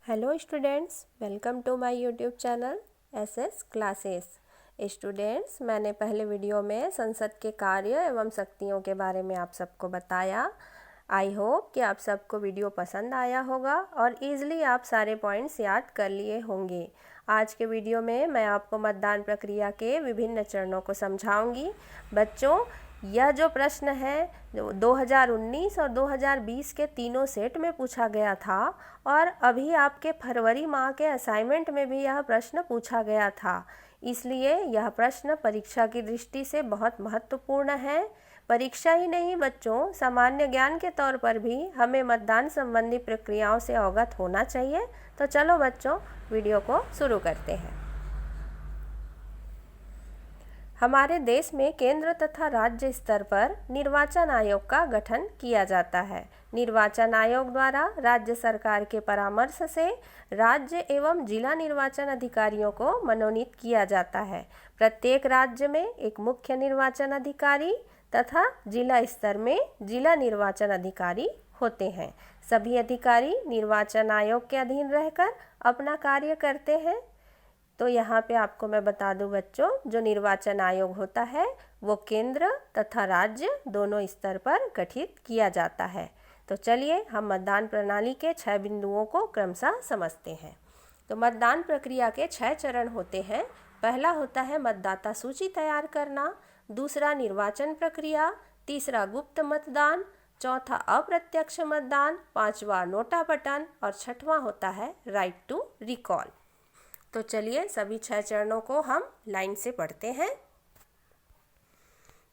Hello students, welcome to my YouTube channel SS classes. Students, मैंने पहले video में संसद के कार्य एवं शक्तियों के बारे में आप सबको बताया। आई होप कि आप सबको वीडियो पसंद आया होगा और ईज़िली आप सारे पॉइंट्स याद कर लिए होंगे। आज के वीडियो में मैं आपको मतदान प्रक्रिया के विभिन्न चरणों को समझाऊंगी। बच्चों, यह जो प्रश्न है 2019 और 2020 के तीनों सेट में पूछा गया था और अभी आपके फरवरी माह के असाइनमेंट में भी यह प्रश्न पूछा गया था। इसलिए यह प्रश्न परीक्षा की दृष्टि से बहुत महत्वपूर्ण है। परीक्षा ही नहीं बच्चों, सामान्य ज्ञान के तौर पर भी हमें मतदान संबंधी प्रक्रियाओं से अवगत होना चाहिए। तो चलो बच्चों, वीडियो को शुरू करते हैं। हमारे देश में केंद्र तथा राज्य स्तर पर निर्वाचन आयोग का गठन किया जाता है। निर्वाचन आयोग द्वारा राज्य सरकार के परामर्श से राज्य एवं जिला निर्वाचन अधिकारियों को मनोनीत किया जाता है। प्रत्येक राज्य में एक मुख्य निर्वाचन अधिकारी तथा जिला स्तर में जिला निर्वाचन अधिकारी होते हैं। सभी अधिकारी निर्वाचन आयोग के अधीन रहकर अपना कार्य करते हैं। तो यहाँ पे आपको मैं बता दूं बच्चों, जो निर्वाचन आयोग होता है वो केंद्र तथा राज्य दोनों स्तर पर गठित किया जाता है। तो चलिए हम मतदान प्रणाली के 6 बिंदुओं को क्रमशः समझते हैं। तो मतदान प्रक्रिया के 6 चरण होते हैं। पहला होता है मतदाता सूची तैयार करना, दूसरा निर्वाचन प्रक्रिया, तीसरा गुप्त मतदान, चौथा अप्रत्यक्ष मतदान, पांचवा नोटा बटन और छठवां होता है राइट टू रिकॉल। तो चलिए सभी 6 चरणों को हम लाइन से पढ़ते हैं।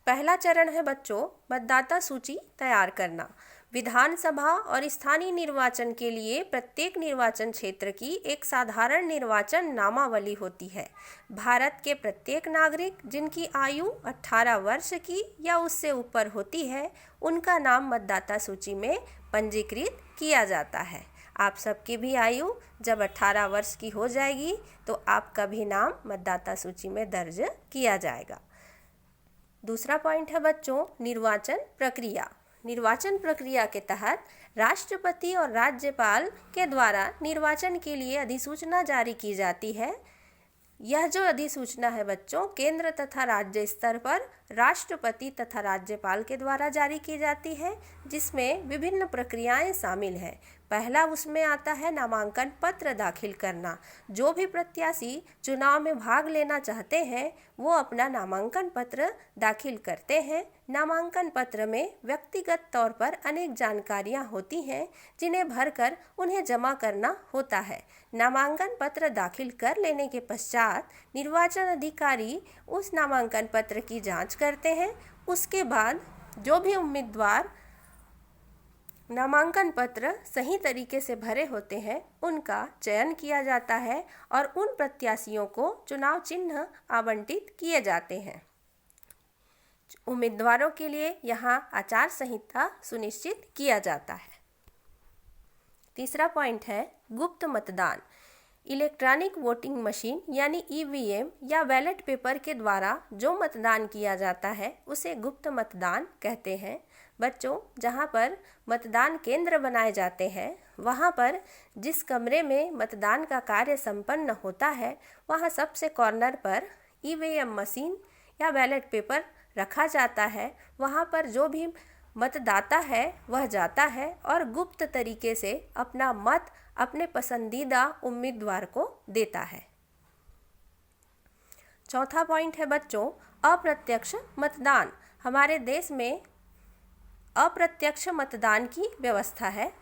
पहला चरण है बच्चों मतदाता सूची तैयार करना। विधानसभा और स्थानीय निर्वाचन के लिए प्रत्येक निर्वाचन क्षेत्र की एक साधारण निर्वाचन नामावली होती है। भारत के प्रत्येक नागरिक जिनकी आयु 18 वर्ष की या उससे ऊपर होती है, उनका नाम मतदाता सूची में पंजीकृत किया जाता है। आप सबकी भी आयु जब 18 वर्ष की हो जाएगी तो आपका भी नाम मतदाता सूची में दर्ज किया जाएगा। दूसरा पॉइंट है बच्चों निर्वाचन प्रक्रिया। निर्वाचन प्रक्रिया के तहत राष्ट्रपति और राज्यपाल के द्वारा निर्वाचन के लिए अधिसूचना जारी की जाती है। यह जो अधिसूचना है बच्चों केंद्र तथा राज्य स्तर पर राष्ट्रपति तथा राज्यपाल के द्वारा जारी की जाती है, जिसमें विभिन्न प्रक्रियाएं शामिल हैं। पहला उसमें आता है नामांकन पत्र दाखिल करना। जो भी प्रत्याशी चुनाव में भाग लेना चाहते हैं वो अपना नामांकन पत्र दाखिल करते हैं। नामांकन पत्र में व्यक्तिगत तौर पर अनेक जानकारियां होती हैं जिन्हें भरकर उन्हें जमा करना होता है। नामांकन पत्र दाखिल कर लेने के पश्चात निर्वाचन अधिकारी उस नामांकन पत्र की जांच करते हैं। उसके बाद जो भी उम्मीदवार नामांकन पत्र सही तरीके से भरे होते हैं उनका चयन किया जाता है और उन प्रत्याशियों को चुनाव चिन्ह आवंटित किए जाते हैं। उम्मीदवारों के लिए यहाँ आचार संहिता सुनिश्चित किया जाता है। तीसरा पॉइंट है गुप्त मतदान। इलेक्ट्रॉनिक वोटिंग मशीन यानी ईवीएम या बैलेट पेपर के द्वारा जो मतदान किया जाता है उसे गुप्त मतदान कहते हैं। बच्चों, जहाँ पर मतदान केंद्र बनाए जाते हैं वहाँ पर जिस कमरे में मतदान का कार्य संपन्न होता है वहाँ सबसे कॉर्नर पर ईवीएम मशीन या बैलेट पेपर रखा जाता है। वहाँ पर जो भी मतदाता है वह जाता है और गुप्त तरीके से अपना मत अपने पसंदीदा उम्मीदवार को देता है। चौथा पॉइंट है बच्चों अप्रत्यक्ष मतदान। हमारे देश में अप्रत्यक्ष मतदान की व्यवस्था है।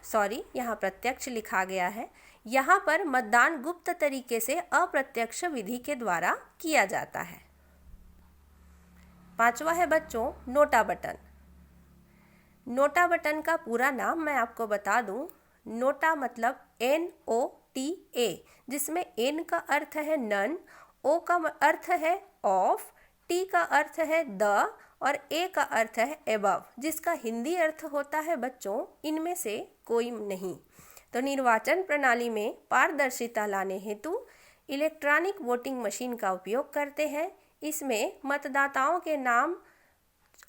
यहाँ प्रत्यक्ष लिखा गया है। यहाँ पर मतदान गुप्त तरीके से अप्रत्यक्ष विधि के द्वारा किया जाता है। पांचवा है बच्चों नोटा बटन। नोटा बटन का पूरा नाम मैं आपको बता दूं। नोटा मतलब NOTA, जिसमें N का अर्थ है नन, O का अर्थ है ऑफ, T का अर्थ है द और A का अर्थ है एबव, जिसका हिंदी अर्थ होता है बच्चों इनमें से कोई नहीं। तो निर्वाचन प्रणाली में पारदर्शिता लाने हेतु इलेक्ट्रॉनिक वोटिंग मशीन का उपयोग करते हैं। इसमें मतदाताओं के नाम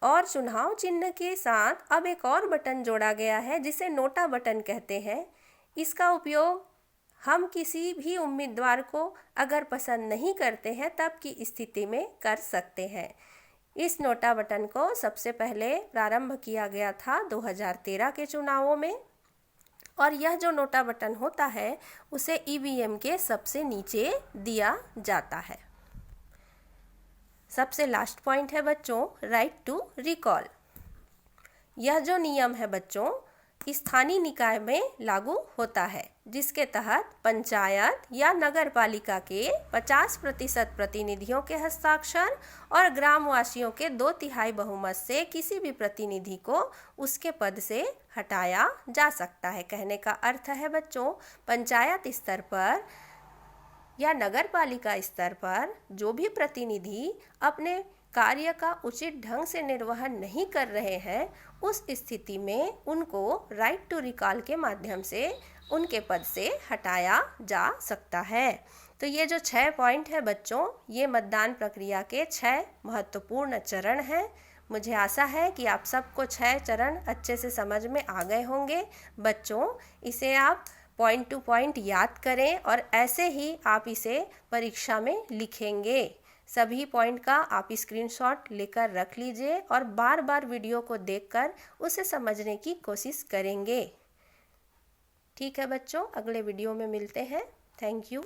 और चुनाव चिन्ह के साथ अब एक और बटन जोड़ा गया है जिसे नोटा बटन कहते हैं। इसका उपयोग हम किसी भी उम्मीदवार को अगर पसंद नहीं करते हैं तब की स्थिति में कर सकते हैं। इस नोटा बटन को सबसे पहले प्रारंभ किया गया था 2013 के चुनावों में, और यह जो नोटा बटन होता है उसे ईवीएम के सबसे नीचे दिया जाता है। सबसे लास्ट पॉइंट है बच्चों, राइट टू रिकॉल। यह जो नियम है बच्चों स्थानीय निकाय में लागू होता है, जिसके तहत पंचायत या नगर पालिका के 50% प्रतिनिधियों के हस्ताक्षर और ग्रामवासियों के 2/3 बहुमत से किसी भी प्रतिनिधि को उसके पद से हटाया जा सकता है। कहने का अर्थ है बच्चों, पंचायत स्तर पर या नगर पालिका स्तर पर जो भी प्रतिनिधि अपने कार्य का उचित ढंग से निर्वहन नहीं कर रहे हैं, उस स्थिति में उनको राइट टू रिकॉल के माध्यम से उनके पद से हटाया जा सकता है। तो ये जो 6 पॉइंट है बच्चों, ये मतदान प्रक्रिया के 6 महत्वपूर्ण चरण हैं। मुझे आशा है कि आप सबको 6 चरण अच्छे से समझ में आ गए होंगे। बच्चों, इसे आप पॉइंट टू पॉइंट याद करें और ऐसे ही आप इसे परीक्षा में लिखेंगे। सभी पॉइंट का आप स्क्रीनशॉट लेकर रख लीजिए और बार बार वीडियो को देखकर उसे समझने की कोशिश करेंगे। ठीक है बच्चों, अगले वीडियो में मिलते हैं। Thank you.